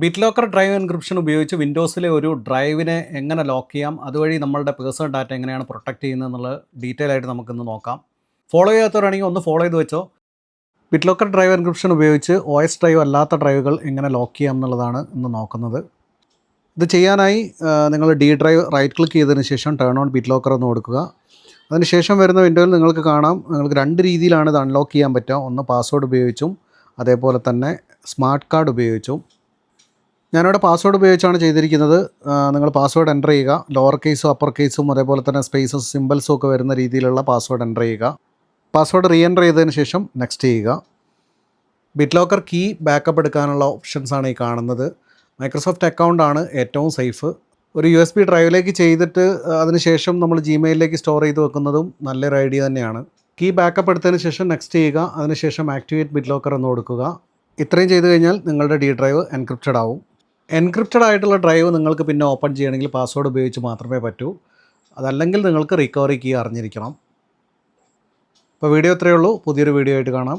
ബിറ്റ്ലോക്കർ drive encryption ഉപയോഗിച്ച് വിൻഡോസിലെ ഒരു ഡ്രൈവിനെ എങ്ങനെ ലോക്ക് ചെയ്യാം, അതുവഴി നമ്മളുടെ പേഴ്സണൽ ഡാറ്റ എങ്ങനെയാണ് പ്രൊട്ടക്റ്റ് ചെയ്യുന്നത് എന്നുള്ളത് ഡീറ്റെയിൽ ആയിട്ട് നമുക്കിന്ന് നോക്കാം. ഫോളോ ചെയ്യാത്തവരാണെങ്കിൽ ഒന്ന് ഫോളോ ചെയ്ത് വെച്ചോ. ബിറ്റ്ലോക്കർ ഡ്രൈവ് എൻക്രിപ്ഷൻ ഉപയോഗിച്ച് OS ഡ്രൈവ് അല്ലാത്ത ഡ്രൈവുകൾ എങ്ങനെ ലോക്ക് ചെയ്യാം എന്നുള്ളതാണ് ഇന്ന് നോക്കുന്നത്. ഇത് ചെയ്യാനായി നിങ്ങൾ ഡി ഡ്രൈവ് റൈറ്റ് ക്ലിക്ക് ചെയ്തതിന് ശേഷം ടേൺ ഓൺ ബിറ്റ്ലോക്കർ എന്ന് കൊടുക്കുക. അതിനുശേഷം വരുന്ന വിൻഡോയിൽ നിങ്ങൾക്ക് കാണാം, നിങ്ങൾക്ക് രണ്ട് രീതിയിലാണ് ഇത് അൺലോക്ക് ചെയ്യാൻ പറ്റുക. ഒന്ന് പാസ്വേഡ് ഉപയോഗിച്ചും അതേപോലെ തന്നെ സ്മാർട്ട് കാർഡ് ഉപയോഗിച്ചും. ഞാനിവിടെ പാസ്വേഡ് ഉപയോഗിച്ചാണ് ചെയ്തിരിക്കുന്നത്. നിങ്ങൾ പാസ്വേഡ് എൻ്റർ ചെയ്യുക. ലോവർ കേസും അപ്പർ കേസും അതേപോലെ തന്നെ സ്പേസും സിമ്പിൾസും ഒക്കെ വരുന്ന രീതിയിലുള്ള പാസ്വേഡ് എൻ്റർ ചെയ്യുക. പാസ്വേഡ് റീ എൻ്റർ ചെയ്തതിന് ശേഷം നെക്സ്റ്റ് ചെയ്യുക. ബിറ്റ്ലോക്കർ കീ ബാക്കപ്പ് എടുക്കാനുള്ള ഓപ്ഷൻസാണ് ഈ കാണുന്നത്. മൈക്രോസോഫ്റ്റ് അക്കൗണ്ടാണ് ഏറ്റവും സേഫ്. ഒരു USB ഡ്രൈവിലേക്ക് ചെയ്തിട്ട് അതിനുശേഷം നമ്മൾ ജിമെയിലിലേക്ക് സ്റ്റോർ ചെയ്ത് വെക്കുന്നതും നല്ലൊരു ഐഡിയ തന്നെയാണ്. കീ ബാക്കപ്പ് എടുത്തതിന് ശേഷം നെക്സ്റ്റ് ചെയ്യുക. അതിനുശേഷം ആക്ടിവേറ്റ് ബിറ്റ്ലോക്കർ എന്ന് കൊടുക്കുക. ഇത്രയും ചെയ്ത് കഴിഞ്ഞാൽ നിങ്ങളുടെ ഡി ഡ്രൈവ് എൻക്രിപ്റ്റഡ് ആവും. എൻക്രിപ്റ്റഡ് ആയിട്ടുള്ള ഡ്രൈവ് നിങ്ങൾക്ക് പിന്നെ ഓപ്പൺ ചെയ്യണമെങ്കിൽ പാസ്വേഡ് ഉപയോഗിച്ച് മാത്രമേ പറ്റൂ. അതല്ലെങ്കിൽ നിങ്ങൾക്ക് റിക്കവറി കീ അറിഞ്ഞിരിക്കണം. അപ്പോൾ വീഡിയോ ഇത്രയേ ഉള്ളൂ. പുതിയൊരു വീഡിയോ ആയിട്ട് കാണാം.